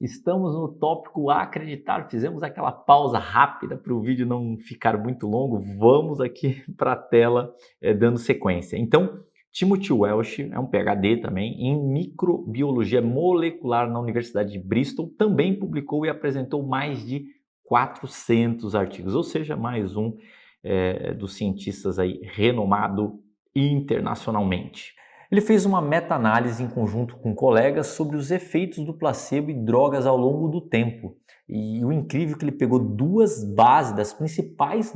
Estamos no tópico acreditar. Fizemos aquela pausa rápida para o vídeo não ficar muito longo. Vamos aqui para a tela dando sequência. Então, Timothy Welsh é um PhD também em microbiologia molecular na Universidade de Bristol. Também publicou e apresentou mais de 400 artigos, ou seja, mais um dos cientistas aí renomado internacionalmente. Ele fez uma meta-análise em conjunto com colegas sobre os efeitos do placebo e drogas ao longo do tempo. E o incrível é que ele pegou duas bases, das principais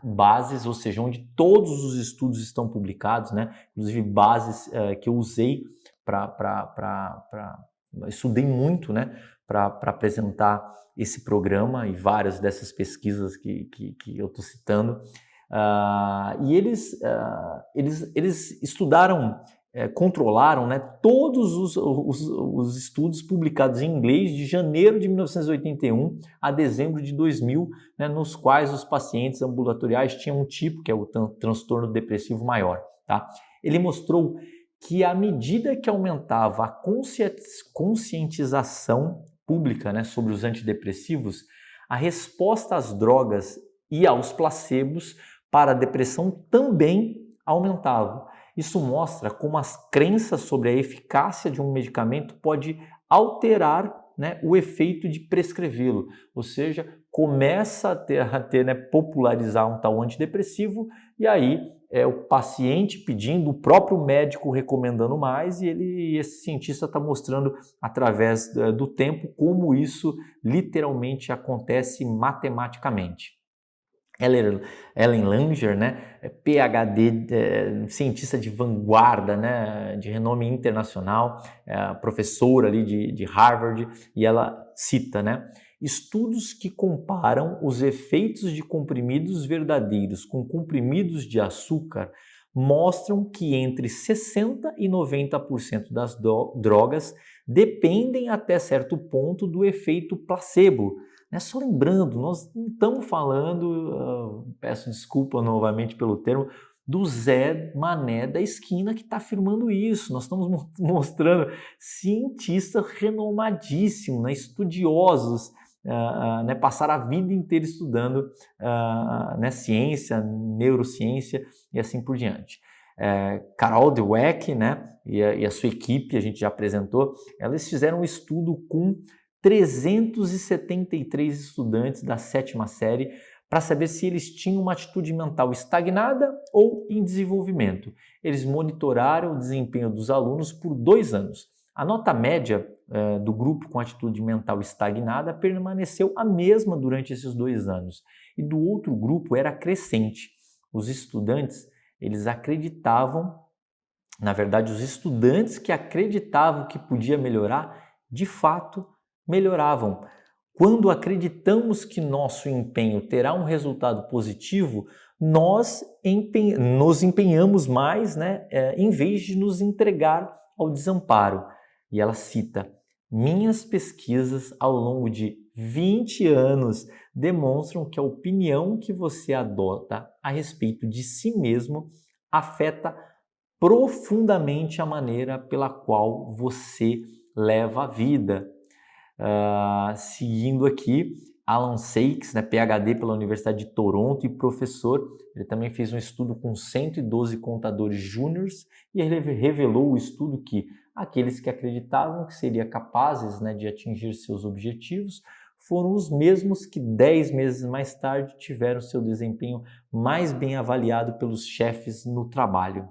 bases, ou seja, onde todos os estudos estão publicados, né? Inclusive bases que eu usei estudei muito, né? Para apresentar esse programa e várias dessas pesquisas que eu estou citando. E eles estudaram, controlaram, né, todos os estudos publicados em inglês de janeiro de 1981 a dezembro de 2000, né, nos quais os pacientes ambulatoriais tinham um tipo, que é o transtorno depressivo maior. Tá? Ele mostrou que à medida que aumentava a conscientização pública, né, sobre os antidepressivos, a resposta às drogas e aos placebos para a depressão também aumentava. Isso mostra como as crenças sobre a eficácia de um medicamento pode alterar, né, o efeito de prescrevê-lo, ou seja, começa a ter, né, popularizar um tal antidepressivo e aí o paciente pedindo, o próprio médico recomendando mais e esse cientista está mostrando através do tempo como isso literalmente acontece matematicamente. Ellen Langer, né, PhD, cientista de vanguarda, né, de renome internacional, professora ali de Harvard, e ela cita, né, estudos que comparam os efeitos de comprimidos verdadeiros com comprimidos de açúcar mostram que entre 60% e 90% das drogas dependem até certo ponto do efeito placebo. Só lembrando, nós não estamos falando, peço desculpa novamente pelo termo, do Zé Mané da esquina que está afirmando isso. Nós estamos mostrando cientistas renomadíssimos, né, estudiosos, né, passaram a vida inteira estudando né, ciência, neurociência e assim por diante. Carol Dweck, né, e a sua equipe, a gente já apresentou, elas fizeram um estudo com 373 estudantes da 7ª série para saber se eles tinham uma atitude mental estagnada ou em desenvolvimento. Eles monitoraram o desempenho dos alunos por 2 anos. A nota média do grupo com atitude mental estagnada permaneceu a mesma durante esses 2 anos e do outro grupo era crescente. Os estudantes, eles acreditavam, na verdade, os estudantes que acreditavam que podia melhorar, de fato, melhoravam. Quando acreditamos que nosso empenho terá um resultado positivo, nós nos empenhamos mais, né, em vez de nos entregar ao desamparo. E ela cita: minhas pesquisas ao longo de 20 anos demonstram que a opinião que você adota a respeito de si mesmo afeta profundamente a maneira pela qual você leva a vida. Seguindo aqui, Alan Sachs, né, PhD pela Universidade de Toronto e professor, ele também fez um estudo com 112 contadores júniores e ele revelou o estudo que aqueles que acreditavam que seriam capazes, né, de atingir seus objetivos foram os mesmos que 10 meses mais tarde tiveram seu desempenho mais bem avaliado pelos chefes no trabalho.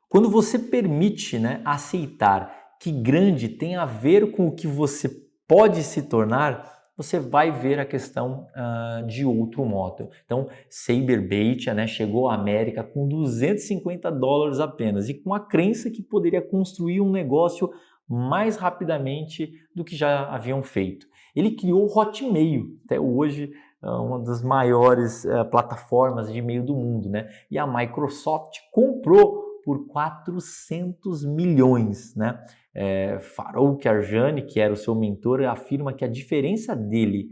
Quando você permite, né, aceitar que grande tem a ver com o que você pode se tornar, você vai ver a questão de outro modo. Então, Saber Batia, né, chegou à América com $250 apenas e com a crença que poderia construir um negócio mais rapidamente do que já haviam feito. Ele criou o Hotmail, até hoje uma das maiores plataformas de e-mail do mundo, né? E a Microsoft comprou por 400 milhões, né? Farouk Arjani, que era o seu mentor, afirma que a diferença dele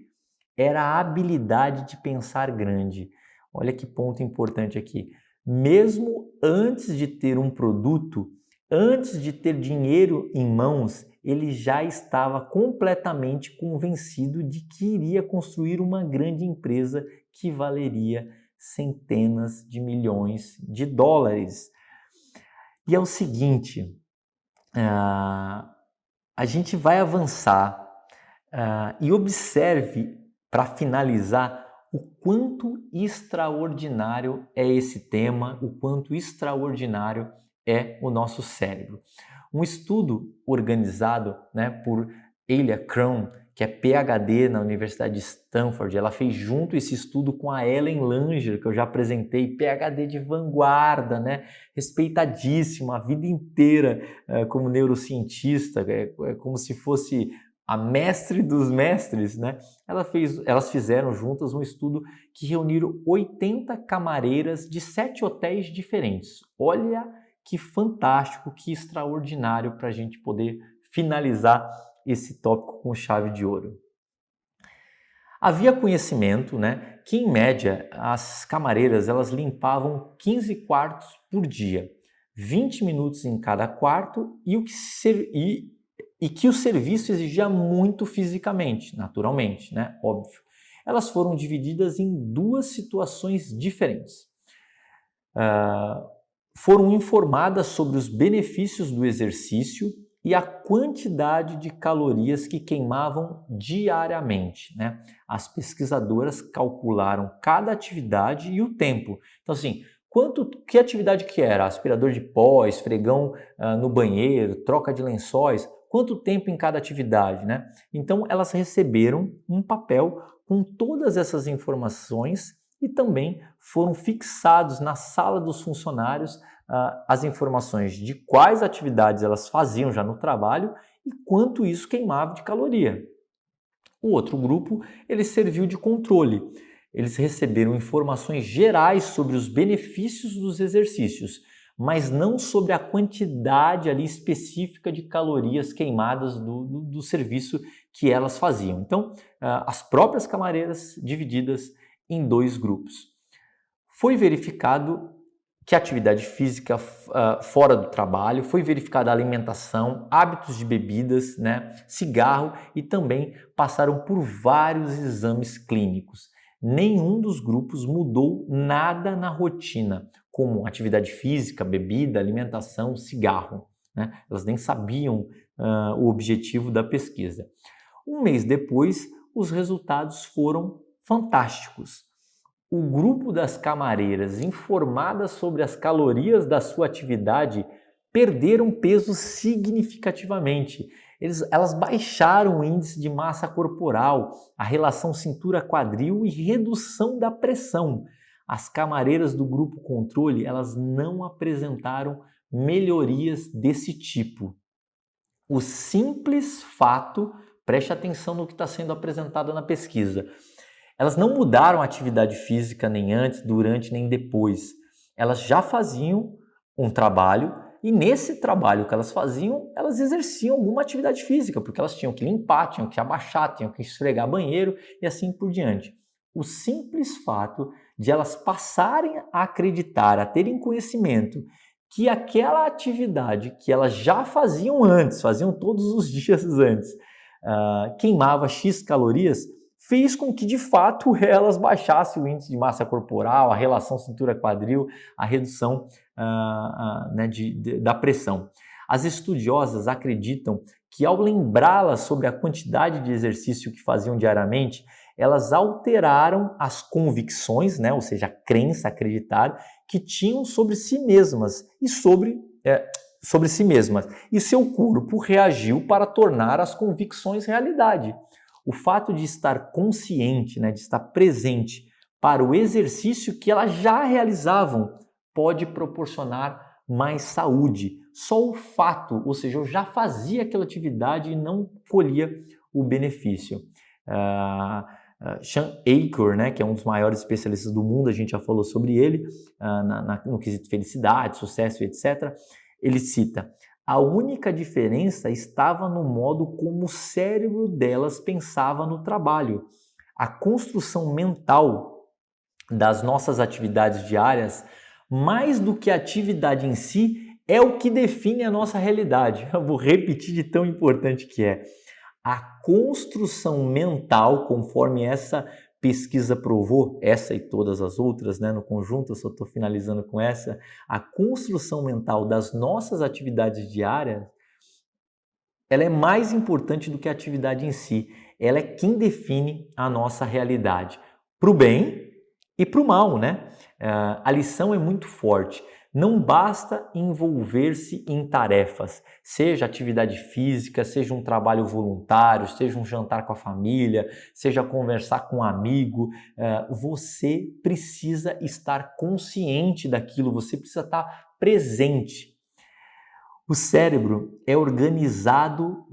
era a habilidade de pensar grande. Olha que ponto importante aqui. Mesmo antes de ter um produto, Antes de ter dinheiro em mãos, ele já estava completamente convencido de que iria construir uma grande empresa que valeria centenas de milhões de dólares. E é o seguinte, a gente vai avançar e observe, para finalizar, o quanto extraordinário é esse tema, o quanto extraordinário é o nosso cérebro. Um estudo organizado, né, por Elia Krohn, que é PhD na Universidade de Stanford, ela fez junto esse estudo com a Ellen Langer, que eu já apresentei, PhD de vanguarda, né, respeitadíssima a vida inteira como neurocientista, como se fosse a mestre dos mestres, né? Elas fizeram juntas um estudo que reuniram 80 camareiras de 7 hotéis diferentes. Olha que fantástico, que extraordinário para a gente poder finalizar esse tópico com chave de ouro. Havia conhecimento, né, que em média as camareiras elas limpavam 15 quartos por dia, 20 minutos em cada quarto e que o serviço exigia muito fisicamente, naturalmente, né, óbvio. Elas foram divididas em duas situações diferentes. Foram informadas sobre os benefícios do exercício e a quantidade de calorias que queimavam diariamente, né? As pesquisadoras calcularam cada atividade e o tempo. Então, assim, que atividade que era? Aspirador de pó, esfregão no banheiro, troca de lençóis, quanto tempo em cada atividade, né? Então, elas receberam um papel com todas essas informações e também foram fixados na sala dos funcionários as informações de quais atividades elas faziam já no trabalho e quanto isso queimava de caloria. O outro grupo, ele serviu de controle. Eles receberam informações gerais sobre os benefícios dos exercícios, mas não sobre a quantidade ali específica de calorias queimadas do serviço que elas faziam. Então, as próprias camareiras divididas em dois grupos. Foi verificado que a atividade física fora do trabalho, foi verificada a alimentação, hábitos de bebidas, né, cigarro e também passaram por vários exames clínicos. Nenhum dos grupos mudou nada na rotina, como atividade física, bebida, alimentação, cigarro, né? Elas nem sabiam o objetivo da pesquisa. Um mês depois, os resultados foram fantásticos. O grupo das camareiras informadas sobre as calorias da sua atividade perderam peso significativamente. Elas baixaram o índice de massa corporal, a relação cintura-quadril e redução da pressão. As camareiras do grupo controle, elas não apresentaram melhorias desse tipo. O simples fato, preste atenção no que está sendo apresentado na pesquisa, elas não mudaram a atividade física nem antes, durante, nem depois. Elas já faziam um trabalho e nesse trabalho que elas faziam, elas exerciam alguma atividade física, porque elas tinham que limpar, tinham que abaixar, tinham que esfregar banheiro e assim por diante. O simples fato de elas passarem a acreditar, a terem conhecimento que aquela atividade que elas já faziam antes, faziam todos os dias antes, queimava X calorias, fez com que, de fato, elas baixassem o índice de massa corporal, a relação cintura-quadril, a redução da pressão. As estudiosas acreditam que, ao lembrá-las sobre a quantidade de exercício que faziam diariamente, elas alteraram as convicções, né, ou seja, a crença, acreditar, que tinham sobre si mesmas e sobre si mesmas. E seu corpo reagiu para tornar as convicções realidade. O fato de estar consciente, né, de estar presente para o exercício que elas já realizavam, pode proporcionar mais saúde. Só o fato, ou seja, eu já fazia aquela atividade e não colhia o benefício. Sean Achor, né, que é um dos maiores especialistas do mundo, a gente já falou sobre ele, no quesito felicidade, sucesso, etc. Ele cita: a única diferença estava no modo como o cérebro delas pensava no trabalho. A construção mental das nossas atividades diárias, mais do que a atividade em si, é o que define a nossa realidade. Eu vou repetir de tão importante que é. A construção mental, conforme essa pesquisa provou, essa e todas as outras, né, no conjunto, eu só estou finalizando com essa, a construção mental das nossas atividades diárias, ela é mais importante do que a atividade em si. Ela é quem define a nossa realidade, para o bem e para o mal, né? A lição é muito forte. Não basta envolver-se em tarefas, seja atividade física, seja um trabalho voluntário, seja um jantar com a família, seja conversar com um amigo. Você precisa estar consciente daquilo, você precisa estar presente. O cérebro é organizado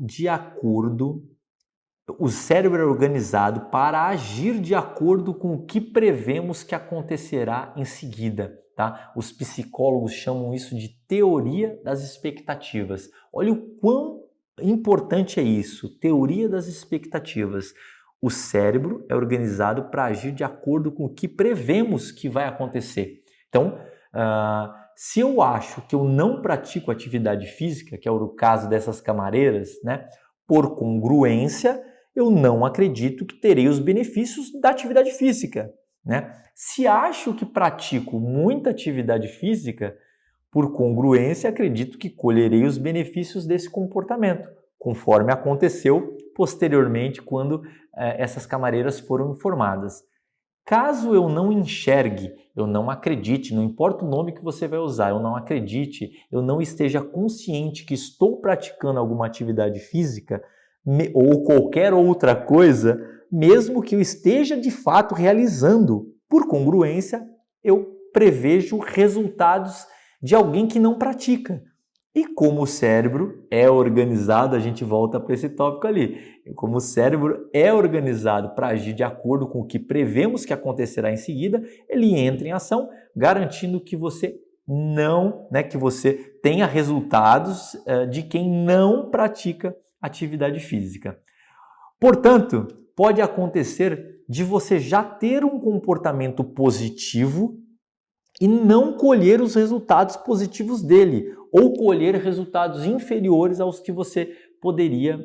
para agir de acordo com o que prevemos que acontecerá em seguida, tá? Os psicólogos chamam isso de teoria das expectativas. Olha o quão importante é isso, teoria das expectativas. O cérebro é organizado para agir de acordo com o que prevemos que vai acontecer. Então, se eu acho que eu não pratico atividade física, que é o caso dessas camareiras, né, por congruência, eu não acredito que terei os benefícios da atividade física, né? Se acho que pratico muita atividade física, por congruência, acredito que colherei os benefícios desse comportamento, conforme aconteceu posteriormente quando essas camareiras foram informadas. Caso eu não enxergue, eu não acredite, não importa o nome que você vai usar, eu não acredite, eu não esteja consciente que estou praticando alguma atividade física ou qualquer outra coisa, mesmo que eu esteja de fato realizando, por congruência, eu prevejo resultados de alguém que não pratica. E como o cérebro é organizado, a gente volta para esse tópico ali. Como o cérebro é organizado para agir de acordo com o que prevemos que acontecerá em seguida, ele entra em ação, garantindo que você que você tenha resultados de quem não pratica atividade física. Portanto, pode acontecer de você já ter um comportamento positivo e não colher os resultados positivos dele, ou colher resultados inferiores aos que você poderia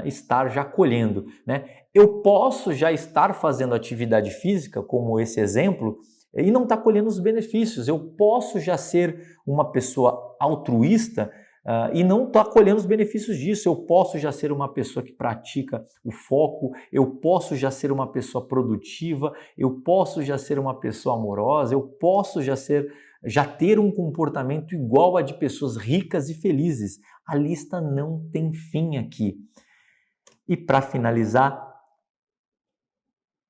estar já colhendo, né? Eu posso já estar fazendo atividade física, como esse exemplo, e não estar colhendo os benefícios. Eu posso já ser uma pessoa altruísta e não estar colhendo os benefícios disso. Eu posso já ser uma pessoa que pratica o foco, eu posso já ser uma pessoa produtiva, eu posso já ser uma pessoa amorosa, eu posso já ter um comportamento igual a de pessoas ricas e felizes. A lista não tem fim aqui. E para finalizar,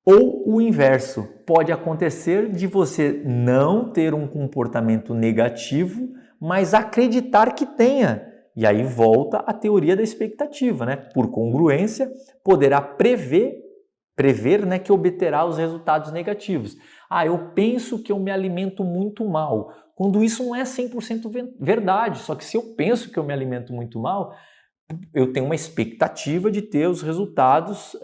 ou o inverso, pode acontecer de você não ter um comportamento negativo, mas acreditar que tenha. E aí volta a teoria da expectativa, né? Por congruência, poderá prever né, que obterá os resultados negativos. Eu penso que eu me alimento muito mal, quando isso não é 100% verdade. Só que se eu penso que eu me alimento muito mal, eu tenho uma expectativa de ter os resultados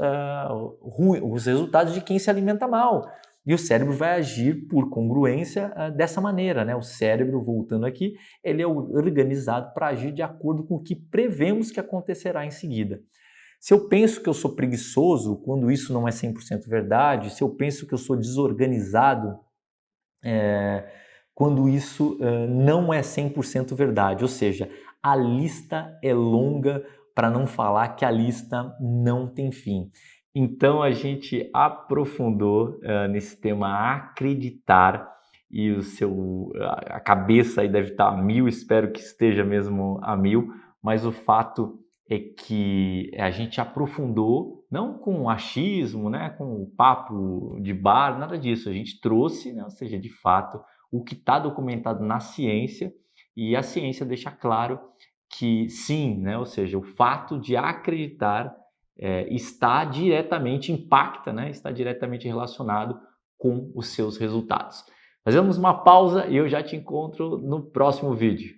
os resultados de quem se alimenta mal. E o cérebro vai agir por congruência dessa maneira, né? O cérebro, voltando aqui, ele é organizado para agir de acordo com o que prevemos que acontecerá em seguida. Se eu penso que eu sou preguiçoso, quando isso não é 100% verdade, se eu penso que eu sou desorganizado, quando isso não é 100% verdade, ou seja, a lista é longa, para não falar que a lista não tem fim. Então a gente aprofundou nesse tema acreditar, e a cabeça aí deve estar a 1000, espero que esteja mesmo a 1000, mas o fato é que a gente aprofundou, não com achismo, né, com papo de bar, nada disso. A gente trouxe, né, ou seja, de fato, o que está documentado na ciência, e a ciência deixa claro que sim, né, ou seja, o fato de acreditar está diretamente relacionado com os seus resultados. Fazemos uma pausa e eu já te encontro no próximo vídeo.